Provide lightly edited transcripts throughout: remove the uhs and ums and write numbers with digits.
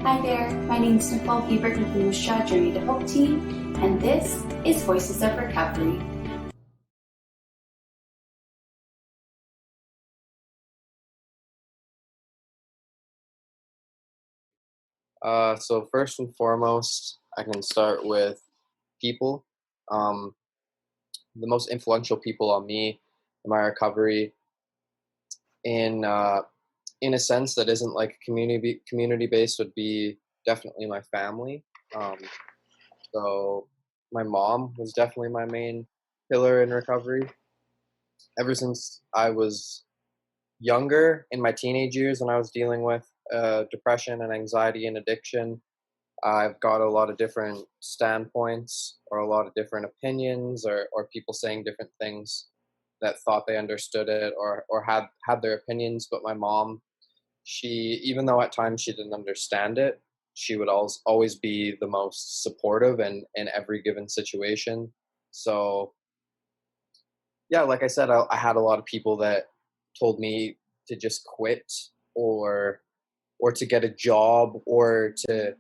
Hi there, my name is Nicole Hebert with the Musha Journey to Hope team, and this is Voices of Recovery. So first and foremost, I can start with people. Um, the most influential people on me in my recovery, in uh, in a sense that isn't like community based, would be definitely my family. Um, so my mom was definitely my main pillar in recovery. Ever since I was younger, in my teenage years, when I was dealing with depression and anxiety and addiction, I've got a lot of different standpoints or a lot of different opinions or people saying different things that thought they understood it or had their opinions. But my mom, she, even though at times she didn't understand it, she would always be the most supportive in every given situation. So yeah, like I said, I had a lot of people that told me to just quit or or to get a job or to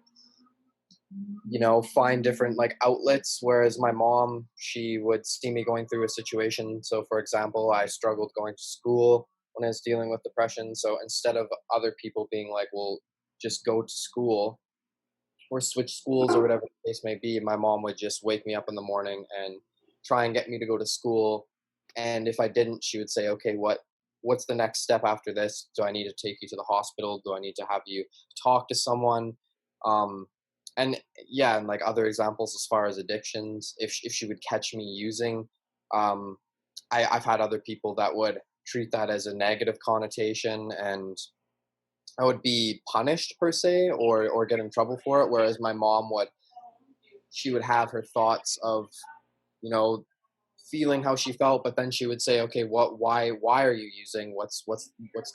find different like outlets. Whereas my mom, she would see me going through a situation. So, for example, I struggled going to school when I was dealing with depression. So, instead of other people being like, well, just go to school or switch schools or whatever the case may be, my mom would just wake me up in the morning and try and get me to go to school. And if I didn't, she would say, okay, what's the next step after this? Do I need to take you to the hospital? Do I need to have you talk to someone? Um, and yeah, and like other examples as far as addictions, if she would catch me using, um, I've had other people that would treat that as a negative connotation, and I would be punished per se or get in trouble for it. Whereas my mom would, she would have her thoughts of, you know, feeling how she felt, but then she would say, okay, why are you using? What's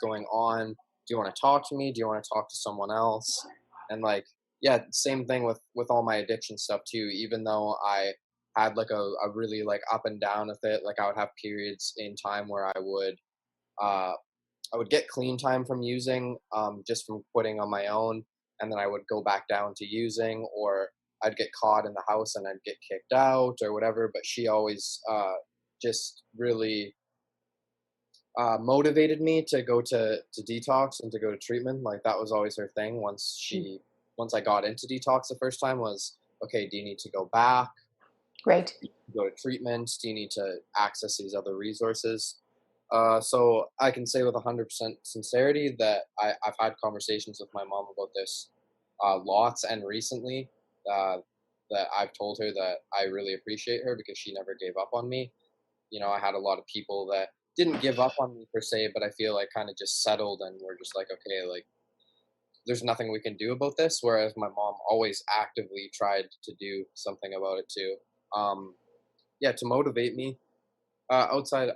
going on? Do you want to talk to me? Do you want to talk to someone else? And like, yeah, same thing with all my addiction stuff too. Even though I had like a really like up and down with it, like I would have periods in time where uh I would get clean time from using, just from quitting on my own, and then I would go back down to using, or I'd get caught in the house and I'd get kicked out or whatever. But she always just really motivated me to go to detox and to go to treatment. Like that was always her thing. Once I got into detox the first time, was okay. Do you need to go back? Great. Go to treatment? Do you need to access these other resources? So I can say with 100% sincerity that I've had conversations with my mom about this lots, and recently uh, that I've told her that I really appreciate her because she never gave up on me. I had a lot of people that didn't give up on me per se, but I feel like kind of just settled and were just like, okay, like there's nothing we can do about this. Whereas my mom always actively tried to do something about it too. Um, yeah, to motivate me outside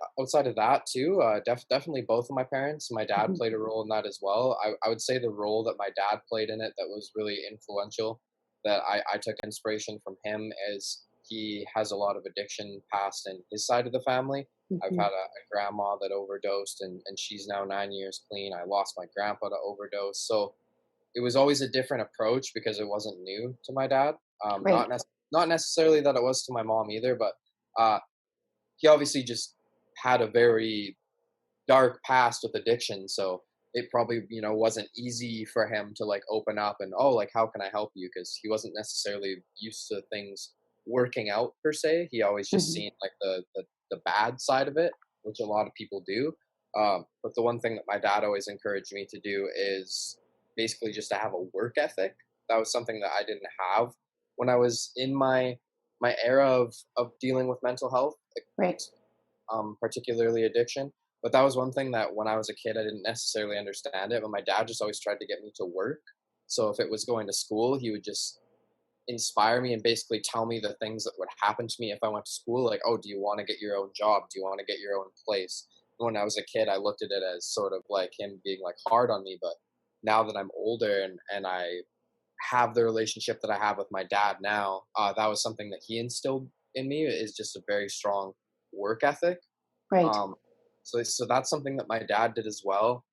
of that too, definitely both of my parents. My dad Mhm. played a role in that as well. I would say the role that my dad played in it that was really influential, that I took inspiration from him, is he has a lot of addiction past in his side of the family. I've Mhm. had a grandma that overdosed, and she's now 9 years clean. I lost my grandpa to overdose. So it was always a different approach because it wasn't new to my dad. Great. Not necessarily that it was to my mom either, but uh, he obviously just had a very dark past with addiction, so it probably wasn't easy for him to like open up and, oh, like how can I help you, because he wasn't necessarily used to things working out per se. He always just Mhm. seen like the bad side of it, which a lot of people do. But the one thing that my dad always encouraged me to do is basically just to have a work ethic. That was something that I didn't have when I was in my era of dealing with mental health, Great. particularly addiction. But that was one thing that when I was a kid, I didn't necessarily understand it. But my dad just always tried to get me to work. So if it was going to school, he would just inspire me and basically tell me the things that would happen to me if I went to school. Like, oh, do you want to get your own job? Do you want to get your own place? When I was a kid, I looked at it as sort of like him being like hard on me. But now that I'm older and I have the relationship that I have with my dad now, that was something that he instilled in me, is just a very strong work ethic. Great. Um, so that's something that my dad did as well.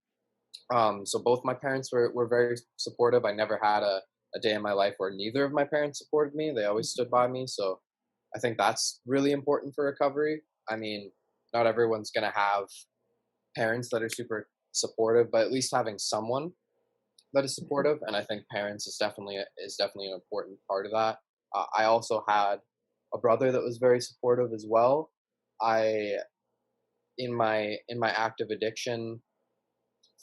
So both my parents were very supportive. I never had a day in my life where neither of my parents supported me. They always stood by me. So I think that's really important for recovery. I mean, not everyone's going to have parents that are super supportive, but at least having someone that is supportive, and I think parents is definitely an important part of that. I also had a brother that was very supportive as well. I in my active addiction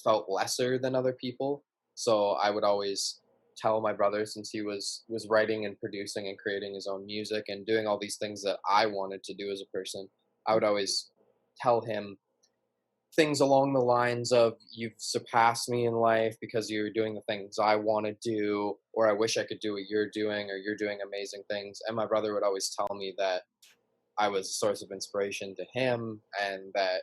felt lesser than other people, so I would always tell my brother, since he was writing and producing and creating his own music and doing all these things that I wanted to do as a person, I would always tell him things along the lines of, you've surpassed me in life because you're doing the things I want to do, or I wish I could do what you're doing, or you're doing amazing things. And my brother would always tell me that I was a source of inspiration to him, and that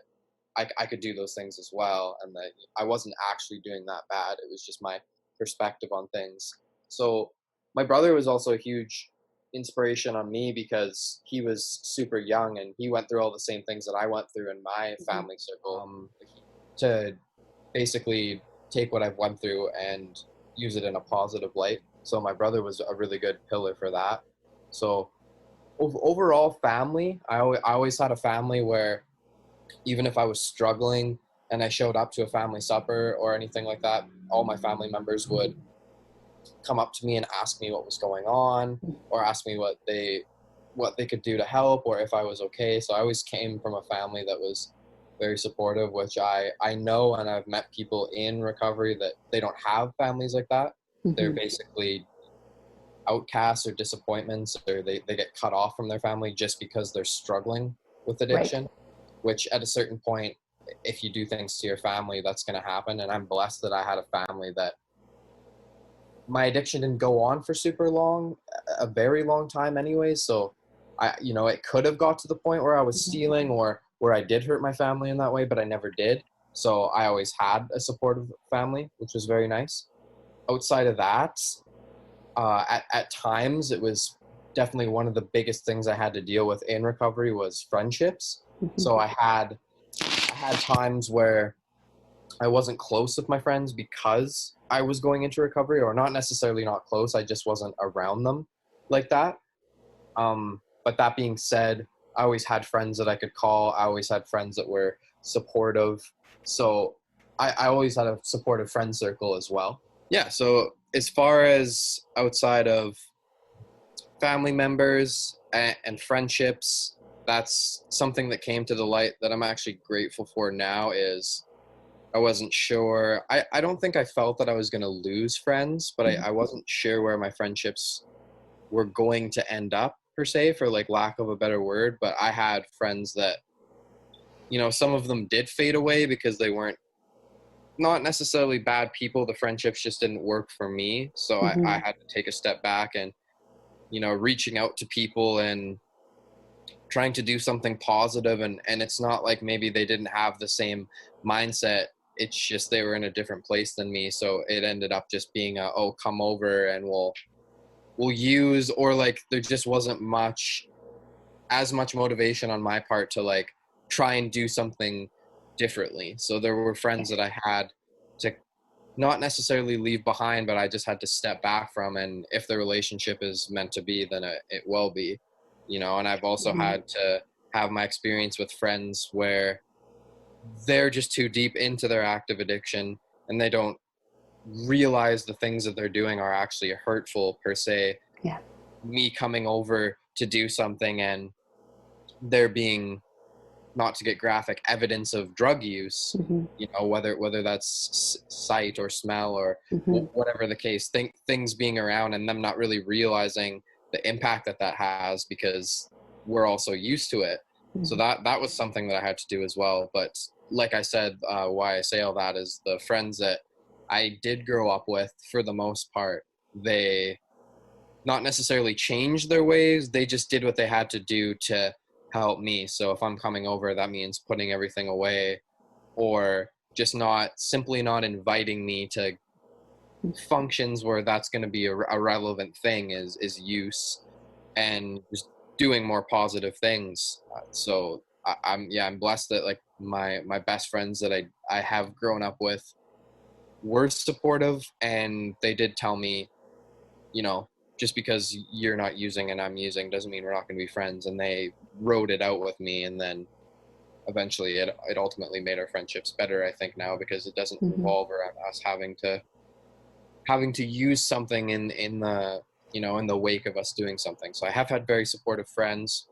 I could do those things as well, and that I wasn't actually doing that bad. It was just my perspective on things. So my brother was also a huge inspiration on me because he was super young and he went through all the same things that I went through in my family circle, to basically take what I've went through and use it in a positive light. So my brother was a really good pillar for that. So overall, family, I always had a family where even if I was struggling and I showed up to a family supper or anything like that, all my family members would come up to me and ask me what was going on, or ask me what they could do to help, or if I was okay. So I always came from a family that was very supportive, which I know, and I've met people in recovery that they don't have families like that. They're basically outcasts or disappointments, or they get cut off from their family just because they're struggling with addiction. Right. Which at a certain point, if you do things to your family, that's going to happen. And I'm blessed that I had a family that my addiction didn't go on for super long, a very long time anyway. So it could have got to the point where I was stealing, or where I did hurt my family in that way, but I never did. So I always had a supportive family, which was very nice. Outside of that, at times, it was definitely one of the biggest things I had to deal with in recovery was friendships. So I had times where I wasn't close with my friends because I was going into recovery, or not necessarily not close, I just wasn't around them like that. But that being said, I always had friends that I could call. I always had friends that were supportive. So I always had a supportive friend circle as well. Yeah, so as far as outside of family members and friendships, that's something that came to the light that I'm actually grateful for now. Is I wasn't sure. I don't think I felt that I was going to lose friends, but I wasn't sure where my friendships were going to end up, per se, for like lack of a better word. But I had friends that, some of them did fade away because they weren't, not necessarily bad people. The friendships just didn't work for me. So I had to take a step back and, reaching out to people and trying to do something positive. And it's not like maybe they didn't have the same mindset. It's just they were in a different place than me. So it ended up just being come over and we'll use, or like there just wasn't as much motivation on my part to like try and do something differently. So there were friends that I had to not necessarily leave behind, but I just had to step back from. And if the relationship is meant to be, then it will be, and I've also had to have my experience with friends where they're just too deep into their active addiction and they don't realize the things that they're doing are actually hurtful, per se. Yeah. Me coming over to do something and there being, not to get graphic, evidence of drug use, whether that's sight or smell or whatever the case, things being around and them not really realizing the impact that has, because we're also used to it. So that was something that I had to do as well. But like I said, why I say all that is the friends that I did grow up with, for the most part, they not necessarily changed their ways. They just did what they had to do to help me. So if I'm coming over, that means putting everything away, or just simply not inviting me to functions where that's going to be a relevant thing is use, and just doing more positive things. So I'm blessed that like my best friends that I have grown up with were supportive, and they did tell me you know, just because you're not using and I'm using doesn't mean we're not going to be friends. And they wrote it out with me, and then eventually it ultimately made our friendships better, I think, now, because it doesn't Mm-hmm. revolve around us having to use something in the, in the wake of us doing something. So I have had very supportive friends.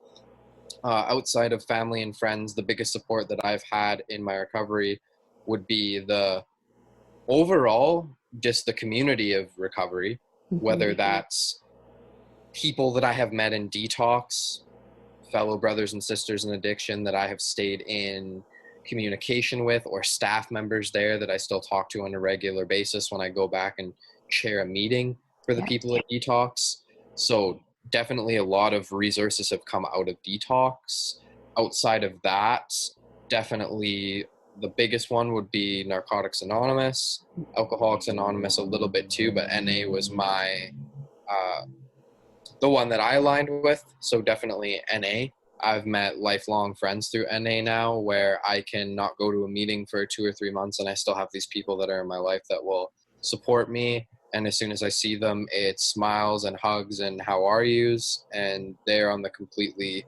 Outside of family and friends, the biggest support that I've had in my recovery would be the overall, just the community of recovery, Mm-hmm. whether that's people that I have met in detox, fellow brothers and sisters in addiction that I have stayed in communication with, or staff members there that I still talk to on a regular basis when I go back and chair a meeting for the Yeah. people at detox. So definitely a lot of resources have come out of detox. Outside of that, definitely the biggest one would be Narcotics Anonymous, Alcoholics Anonymous a little bit too, but NA was my uh, the one that I aligned with. So definitely NA. I've met lifelong friends through NA now, where I can not go to a meeting for 2 or 3 months and I still have these people that are in my life that will support me. And as soon as I see them, it's smiles and hugs and how are yous, and they're on the completely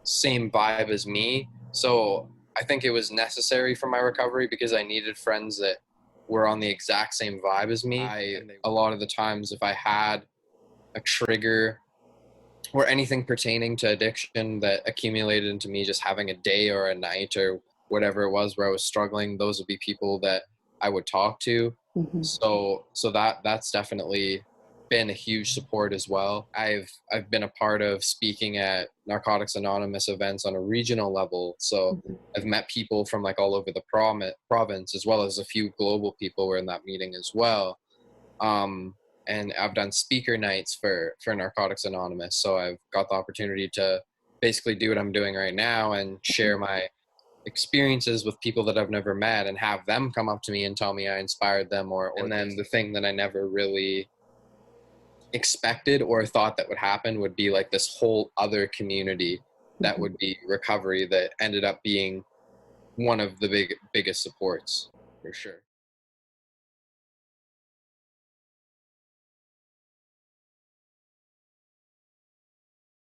same vibe as me. So I think it was necessary for my recovery because I needed friends that were on the exact same vibe as me. A lot of the times, if I had a trigger or anything pertaining to addiction that accumulated into me just having a day or a night or whatever it was where I was struggling, those would be people that I would talk to. Mm-hmm. So that's definitely been a huge support as well. I've been a part of speaking at Narcotics Anonymous events on a regional level. So Mm-hmm. I've met people from like all over the province, as well as a few global people were in that meeting as well. Um, and I've done speaker nights for Narcotics Anonymous. So I've got the opportunity to basically do what I'm doing right now and share my experiences with people that I've never met and have them come up to me and tell me I inspired them, or and then the thing that I never really expected or thought that would happen would be like this whole other community that would be recovery, that ended up being one of the biggest supports, for sure.